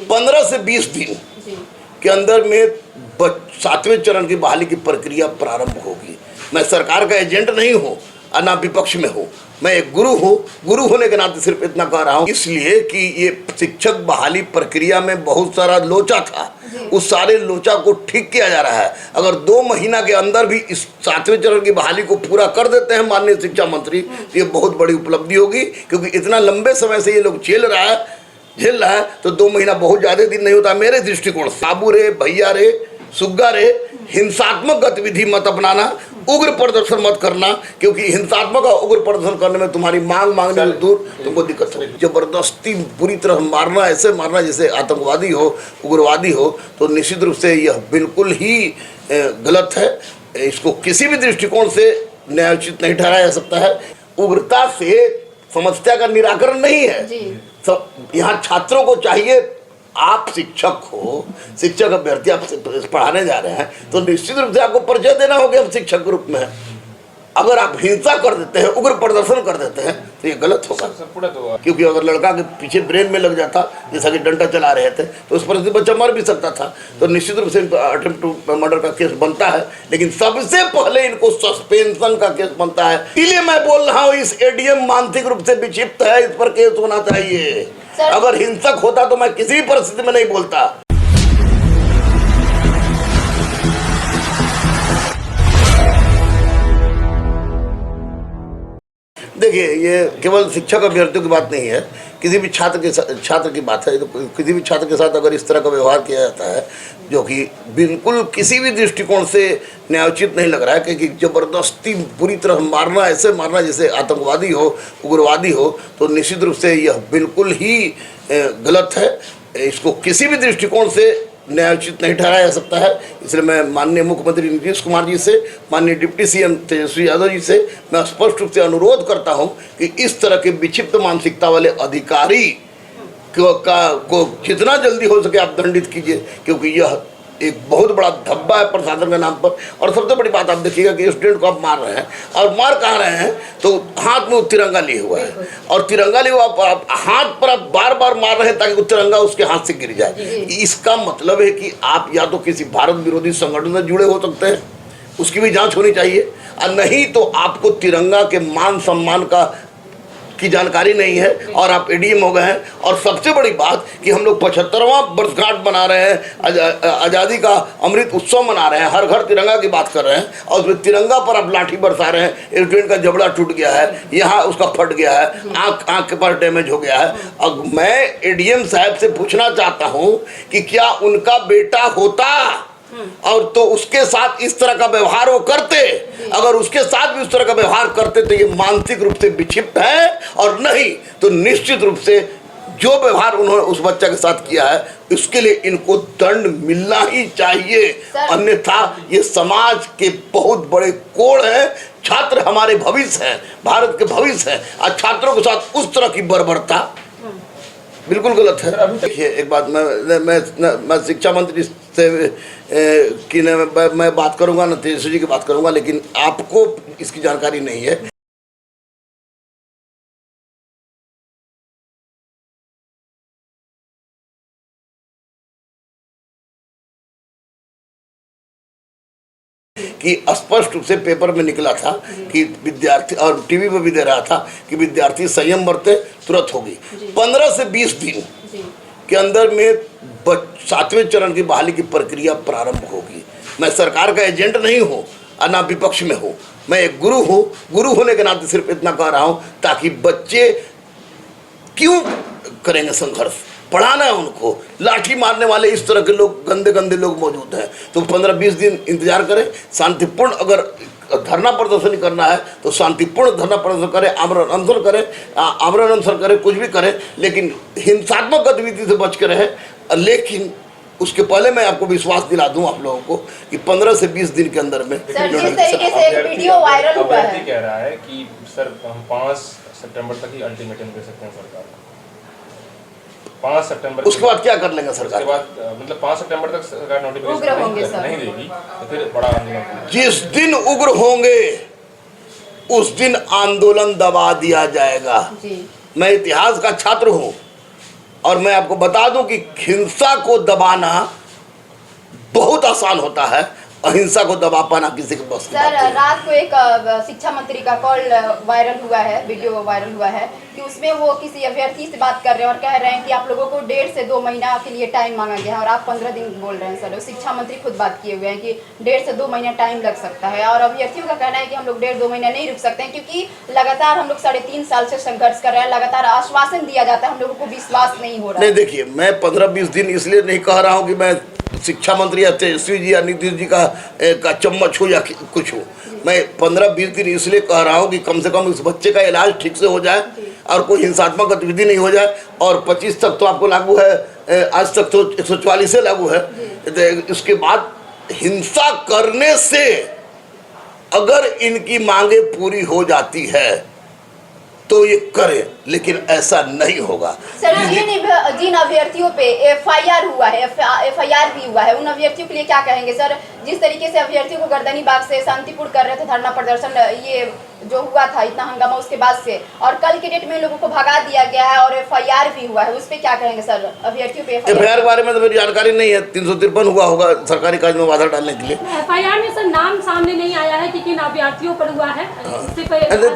15 से 20 दिन के अंदर में 7वें चरण की बहाली की प्रक्रिया प्रारंभ होगी। मैं सरकार का एजेंट नहीं हूँ और ना विपक्ष में हूँ, मैं एक गुरु हूँ। गुरु होने के नाते सिर्फ इतना कह रहा हूँ इसलिए कि ये शिक्षक बहाली प्रक्रिया में बहुत सारा लोचा था, उस सारे लोचा को ठीक किया जा रहा है। अगर 2 महीना के अंदर भी इस 7वें चरण की बहाली को पूरा कर देते हैं माननीय शिक्षा मंत्री, तो ये बहुत बड़ी उपलब्धि होगी। क्योंकि इतना लंबे समय से ये लोग झेल रहा है तो 2 महीना बहुत ज़्यादा दिन नहीं होता मेरे दृष्टिकोण से। बाबू रे, भैया रे, सुग्गा रे, हिंसात्मक गतिविधि मत अपनाना, उग्र प्रदर्शन मत करना, क्योंकि हिंसात्मक और उग्र प्रदर्शन करने में तुम्हारी मांगने से दूर तुमको दिक्कत होगी। जबरदस्ती बुरी तरह मारना, ऐसे मारना जैसे आतंकवादी हो, उग्रवादी हो, तो निश्चित रूप से यह बिल्कुल ही गलत है। इसको किसी भी दृष्टिकोण से न्यायोचित नहीं ठहराया जा सकता है। उग्रता से समस्या का निराकरण नहीं है। सब यहाँ छात्रों को चाहिए, आप शिक्षक हो, शिक्षक अभ्यर्थी आप पढ़ाने जा रहे हैं तो निश्चित रूप से आपको परिचय देना होगा हम शिक्षक के रूप में हैं। अगर आप हिंसा कर देते हैं, उग्र प्रदर्शन कर देते हैं तो ये गलत होगा। क्योंकि अगर लड़का के पीछे ब्रेन में लग जाता, जैसा कि डंडा चला रहे थे, तो उस पर से बच्चा मर भी सकता था। तो निश्चित रूप से अटेम्प्ट टू मर्डर का केस बनता है, लेकिन सबसे पहले इनको सस्पेंशन का केस बनता है। इसलिए मैं बोल रहा हूँ इस एडीएम मानसिक रूप से विक्षिप्त है, इस पर केस होना चाहिए। अगर हिंसक होता तो मैं किसी भी परिस्थिति में नहीं बोलता। देखिए, ये केवल शिक्षक अभ्यर्थियों की बात नहीं है, किसी भी छात्र की बात है। तो किसी भी छात्र के साथ अगर इस तरह का व्यवहार किया जाता है जो कि बिल्कुल किसी भी दृष्टिकोण से न्यायोचित नहीं लग रहा है, कि जबरदस्ती बुरी तरह मारना, ऐसे मारना जैसे आतंकवादी हो, उग्रवादी हो, तो निश्चित रूप से यह बिल्कुल ही गलत है। इसको किसी भी दृष्टिकोण से न्यायोचित नहीं ठहराया जा सकता है। इसलिए मैं माननीय मुख्यमंत्री नीतीश कुमार जी से, माननीय डिप्टी सीएम तेजस्वी यादव जी से मैं स्पष्ट रूप से अनुरोध करता हूं कि इस तरह के विक्षिप्त मानसिकता वाले अधिकारी को जितना जल्दी हो सके आप दंडित कीजिए, क्योंकि यह एक बहुत बड़ा धब्बा है प्रशासन के नाम पर। और सबसे बड़ी बात आप देखिएगा कि स्टूडेंट को आप मार रहे हैं, और मार कहाँ रहे हैं, तो हाथ में वो तिरंगा लिए हुआ है, और तिरंगा लिए हुआ आप हाथ पर आप बार बार मार रहे हैं ताकि वो तिरंगा उसके हाथ से गिर जाए। इसका मतलब है कि आप या तो किसी भारत विरोधी संगठन से जुड़े हो सकते हैं, उसकी भी जांच होनी चाहिए, और नहीं तो आपको तिरंगा के मान सम्मान की जानकारी नहीं है और आप एडीएम हो गए हैं। और सबसे बड़ी बात कि हम लोग 75वां वर्षगांठ मना रहे हैं, आज़ादी का अमृत उत्सव मना रहे हैं, हर घर तिरंगा की बात कर रहे हैं, और उसमें तिरंगा पर आप लाठी बरसा रहे हैं। स्टूडेंट का जबड़ा टूट गया है, यहाँ उसका फट गया है, आँख पर डैमेज हो गया है। अब मैं एडीएम साहब से पूछना चाहता हूँ कि क्या उनका बेटा होता और तो उसके साथ इस तरह का व्यवहार वो करते? अगर उसके साथ भी उस तरह का व्यवहार करते तो ये मानसिक रूप से विक्षिप्त है, और नहीं तो निश्चित रूप से जो व्यवहार उन्होंने उस बच्चा के साथ किया है उसके लिए इनको दंड मिलना ही चाहिए। अन्यथा ये समाज के बहुत बड़े कोण हैं। छात्र हमारे भविष्य हैं, भारत के भविष्य हैं, और छात्रों के साथ उस तरह की बर्बरता बिल्कुल गलत है। अभी देखिए, एक बात मैं शिक्षा मंत्री से मैं बात करूंगा, न तेजस्वी जी की बात करूंगा, लेकिन आपको इसकी जानकारी नहीं है कि स्पष्ट रूप से पेपर में निकला था कि विद्यार्थी, और टीवी पर भी दे रहा था कि विद्यार्थी संयम बरते तुरंत होगी। 15 से 20 दिन के अंदर में 7वें चरण की बहाली की प्रक्रिया प्रारंभ होगी। मैं सरकार का एजेंट नहीं हूँ और ना विपक्ष में हूँ, मैं एक गुरु हूँ। गुरु होने के नाते सिर्फ इतना कह रहा हूँ ताकि बच्चे क्यों करेंगे संघर्ष, पढ़ाना है उनको। लाठी मारने वाले इस तरह के लोग, गंदे गंदे लोग मौजूद हैं, तो 15-20 दिन इंतजार करें। शांतिपूर्ण अगर धरना प्रदर्शन करना है तो शांतिपूर्ण धरना प्रदर्शन करें, आमरण अनशन करें, कुछ भी करें, लेकिन हिंसात्मक गतिविधि से बच कर रहे। लेकिन उसके पहले मैं आपको विश्वास दिला दूं आप लोगों को कि 15 से 20 दिन के अंदर में। सर, जिस तरीके से एक वीडियो वायरल हुआ है, कह रहा है कि सर हम 5 सितंबर तक ही अल्टीमेटम दे सकते हैं सरकार को। 5 सितंबर उसके बाद क्या कर लेंगे सरकार? उसके बाद मतलब 5 सितंबर तक सरकार नोटिफिकेशन नहीं देगी तो फिर बड़ा आंदोलन। जिस दिन उग्र होंगे उस दिन आंदोलन दबा दिया जाएगा। मैं इतिहास का छात्र हूँ और मैं आपको बता दूं कि हिंसा को दबाना बहुत आसान होता है, अहिंसा को दबा पाना किसी के बस की बात सर, नहीं है। रात को एक शिक्षा मंत्री का कॉल वायरल हुआ है, वीडियो वायरल हुआ है कि उसमें वो किसी अभ्यर्थी से बात कर रहे हैं और कह रहे हैं कि आप लोगों को 1.5 से 2 महीना के लिए टाइम मांगा गया है और आप 15 दिन बोल रहे हैं। सर, शिक्षा मंत्री खुद बात किए हुए हैं कि 1.5 से 2 महीना टाइम लग सकता है और अभ्यर्थियों का कहना है कि हम लोग 1.5-2 महीना नहीं रुक सकते हैं क्योंकि लगातार हम लोग 3.5 साल से संघर्ष कर रहे हैं, लगातार आश्वासन दिया जाता है, हम लोगों को विश्वास नहीं हो रहा नहीं है। देखिए, मैं 15-20 दिन इसलिए नहीं कह रहा हूँ कि मैं शिक्षा मंत्री या तेजस्वी जी या नीतीश जी का चम्मच हूँ या कुछ हूँ। मैं 15-20 दिन इसलिए कह रहा हूँ कि कम से कम इस बच्चे का इलाज ठीक से हो जाए और कोई हिंसात्मक गतिविधि नहीं हो जाए। और 25 तक तो आपको लागू है, आज तक तो 144 से लागू है। तो इसके बाद हिंसा करने से अगर इनकी मांगे पूरी हो जाती है तो ये करें, लेकिन ऐसा नहीं होगा। सर, जिन अभ्यर्थियों पे FIR हुआ है, FIR भी हुआ है, उन अभ्यर्थियों के लिए क्या कहेंगे सर? जिस तरीके से अभ्यर्थियों को गर्दनी बाग से शांतिपूर्ण कर रहे थे धरना प्रदर्शन, ये जो हुआ था इतना हंगामा उसके बाद से, और कल के डेट में लोगों को भगा दिया गया है और FIR भी हुआ है, उस पे क्या कहेंगे सर? अभ्यर्थियों पे FIR के बारे में तो मेरी जानकारी नहीं है। 353 हुआ होगा सरकारी कार्य में बाधा डालने के लिए। FIR में सर नाम सामने नहीं आया है कि किन अभ्यर्थियों पर हुआ है।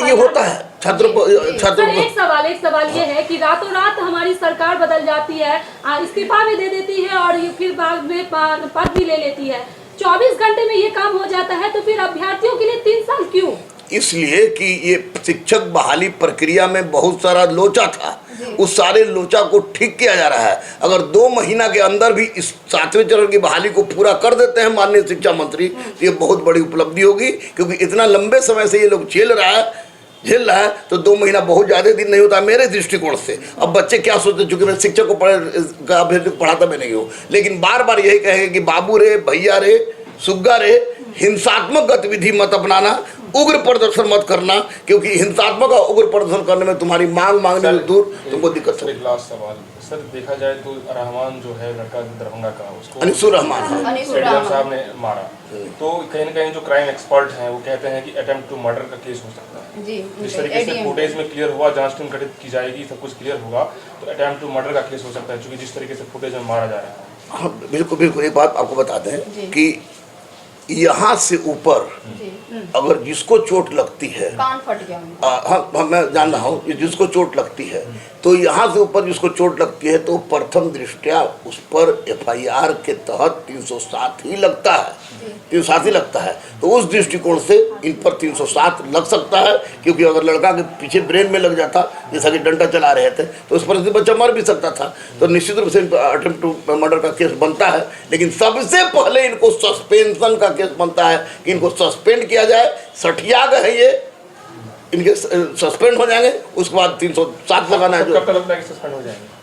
ये होता है छात्रों को। एक सवाल ये है कि रातों रात हमारी सरकार बदल जाती है, इस्तीफा भी दे देती है और ये फिर बाद में पद भी ले लेती है। 24 घंटे में ये काम हो जाता है, तो फिर अभ्यर्थियों के लिए 3 साल क्यों? इसलिए कि ये शिक्षक बहाली प्रक्रिया में बहुत सारा लोचा था, उस सारे लोचा को ठीक किया जा रहा है। अगर 2 महीना के अंदर भी इस 7वें चरण की बहाली को पूरा कर देते हैं माननीय शिक्षा मंत्री, तो ये बहुत बड़ी उपलब्धि होगी। क्योंकि इतना लंबे समय से ये लोग झेल रहा है, तो 2 महीना बहुत ज़्यादा दिन नहीं होता मेरे दृष्टिकोण से। अब बच्चे क्या सोचते, चूंकि मैं शिक्षक को अभ्यर्थी को पढ़ाता मैं नहीं हूँ, लेकिन बार बार यही कहेंगे कि बाबू रे, भैया रे, सुग्गा रे, हिंसात्मक गतिविधि मत अपनाना, उग्र प्रदर्शन मत करना, क्योंकि हिंसात्मक और उग्र प्रदर्शन करने में तुम्हारी मांगने में दूर तुमको दिक्कत होगी। एक लास्ट सवाल सर, देखा जाए तो रहमान जो है लड़का दरभंगा का, उसको अनिसुर रहमान साहब ने मारा, तो कहीं ना कहीं जो क्राइम एक्सपर्ट हैं वो कहते हैं कि अटेम्प्ट टू मर्डर का केस हो सकता है। जिस तरीके से फुटेज में क्लियर हुआ, जांच टीम गठित की जाएगी, सब कुछ क्लियर होगा, तो अटेम्प्ट टू मर्डर का केस हो सकता है, क्योंकि जिस तरीके से फुटेज में मारा जा रहा है। हाँ बिल्कुल बिल्कुल। एक बात आपको बताते हैं कि यहाँ से ऊपर अगर जिसको चोट लगती है, कान फट गया, हाँ मैं जान रहा हूँ, जिसको चोट लगती है तो यहाँ से ऊपर जिसको चोट लगती है तो प्रथम दृष्टया उस पर FIR के तहत 307 ही लगता है, 307 ही लगता है। तो उस दृष्टिकोण से इन पर 307 लग सकता है, क्योंकि अगर लड़का के पीछे ब्रेन में लग जाता, जैसा कि डंडा चला रहे थे, तो उस पर बच्चा मर भी सकता था। तो निश्चित रूप से इन पर अटेम्प्ट टू मर्डर का केस बनता है, लेकिन सबसे पहले इनको सस्पेंशन का केस बनता है कि इनको सस्पेंड किया जाए। सठिया गए हैं ये, इनके सस्पेंड हो जाएंगे, उसके बाद 307 लगाना है। कब तक लगता है कि सस्पेंड हो जाएंगे?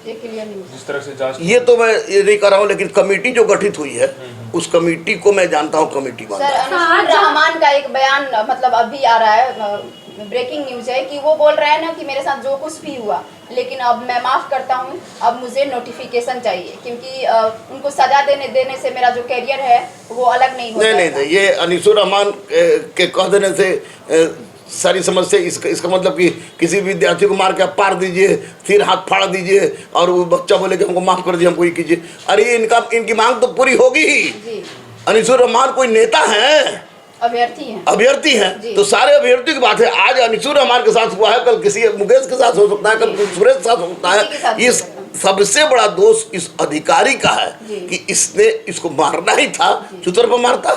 जिस तरह से जांच, ये तो मैं ये नहीं कर रहा हूँ, लेकिन कमेटी जो गठित हुई है उस कमेटी को मैं जानता हूँ, कमेटी सर, अनिसुर रहमान का एक बयान मतलब अभी आ रहा है, ब्रेकिंग न्यूज है कि वो बोल रहे हैं ना कि मेरे साथ जो कुछ भी हुआ, लेकिन अब मैं माफ़ करता हूँ, अब मुझे नोटिफिकेशन चाहिए, क्योंकि उनको सजा देने से मेरा जो कैरियर है वो अलग नहीं होता। नहीं, ये अनिसुर रहमान के कह देने से सारी समस्या, इसका मतलब कि किसी विद्यार्थी को मार के आप पार दीजिए, फिर हाथ फाड़ दीजिए और वो बच्चा बोले कि हमको माफ़ कर दिए, हमको ये कीजिए। अरे इनकी मांग तो पूरी होगी ही। अनिसुर रहमान कोई नेता है? अभ्यर्थी हैं। तो सारे अभ्यर्थियों की बात है। आज अनिसुर रहमान के साथ हुआ है, कल किसी मुकेश के साथ हो सकता है, कल सुरेश के साथ हो सकता है। इस सबसे बड़ा दोष इस अधिकारी का है कि इसने इसको मारना ही था, चुतर पर मारता,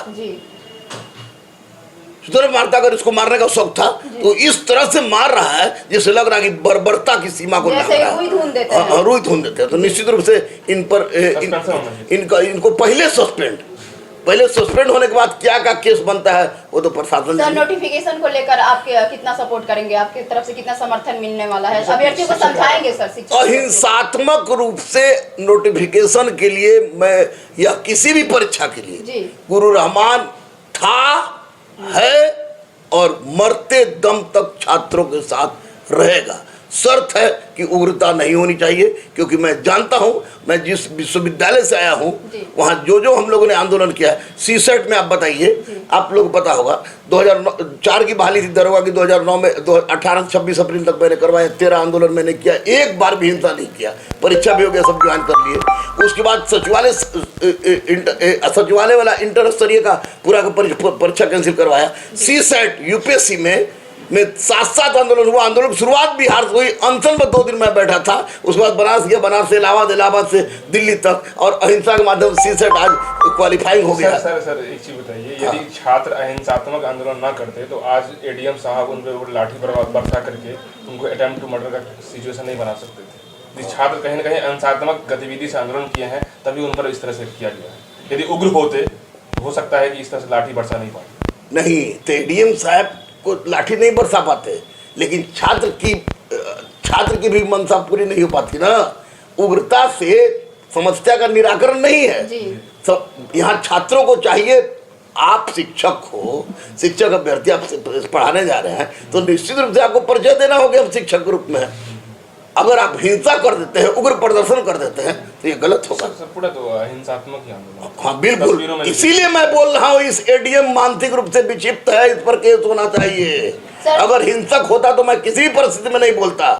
अगर इसको मारने का शौक था तो इस तरह से मार रहा है जिससे लग रहा है कि बर्बरता की सीमा को लांघ रहा है, रुई धुन देते हैं। तो निश्चित रूप से इन पर इनको पहले सस्पेंड होने के बाद क्या केस बनता है वो तो प्रशासन। सर, नोटिफिकेशन को लेकर आप कितना सपोर्ट करेंगे, आपकी तरफ से कितना समर्थन मिलने वाला है? अभ्यर्थियों को समझाएंगे सर शिक्षक? अहिंसात्मक रूप से नोटिफिकेशन के लिए मैं या किसी भी परीक्षा के लिए गुरु रहमान था, है और मरते दम तक छात्रों के साथ रहेगा। शर्त है कि उग्रता नहीं होनी चाहिए, क्योंकि मैं जानता हूं, मैं जिस विश्वविद्यालय से आया हूं वहां जो हम लोगों ने आंदोलन किया है। सीसेट में आप बताइए, आप लोग पता होगा 2004 की बहाली थी दरोगा की, 2009 में 18 से 26 अप्रैल तक मैंने करवाया, 13 आंदोलन मैंने किया, एक बार भी हिंसा नहीं किया, परीक्षा भी हो गया, सब ज्वाइन कर लिए। उसके बाद सचिवालय वाला इंटर स्तरीय का पूरा का परीक्षा कैंसिल करवाया। सीसेट यूपीएससी में 7 आंदोलन हुआ। आंदोलन की शुरुआत बिहार से हुई, अनशन में 2 दिन मैं बैठा था, उसके बाद बनारस गया, बनारस से इलाहाबाद से दिल्ली तक, और अहिंसा के माध्यम से सीसेट आज क्वालिफाइंग हो गया। सर एक चीज बताइए, यदि छात्र अहिंसात्मक आंदोलन ना करते तो आज एडीएम साहब उन पर लाठी बरसा करके उनको अटेम्प्ट टू मर्डर का सिचुएशन नहीं बना सकते थे। यदि छात्र कहीं ना कहीं अहिंसात्मक गतिविधि से आंदोलन किए हैं तभी उन पर इस तरह से किया गया है। यदि उग्र होते तो हो सकता है कि इस तरह से लाठी बरसा नहीं पाते। नहीं, तो एडीएम साहब को लाठी नहीं बरसा पाते, लेकिन छात्र की भी मंशा पूरी नहीं हो पाती ना। उग्रता से समस्या का निराकरण नहीं है। यहाँ छात्रों को चाहिए, आप शिक्षक हो, शिक्षक अभ्यर्थी आप पढ़ाने जा रहे हैं तो निश्चित रूप से आपको परिचय देना होगा हम शिक्षक के रूप में। अगर आप हिंसा कर देते हैं, उग्र प्रदर्शन कर देते हैं तो ये गलत होगा। पूरा तो हिंसात्मक ही आंदोलन। हाँ बिल्कुल, इसीलिए मैं बोल रहा हूँ इस एडीएम मानसिक रूप से विक्षिप्त है, इस पर केस होना चाहिए। अगर हिंसक होता तो मैं किसी भी परिस्थिति में नहीं बोलता।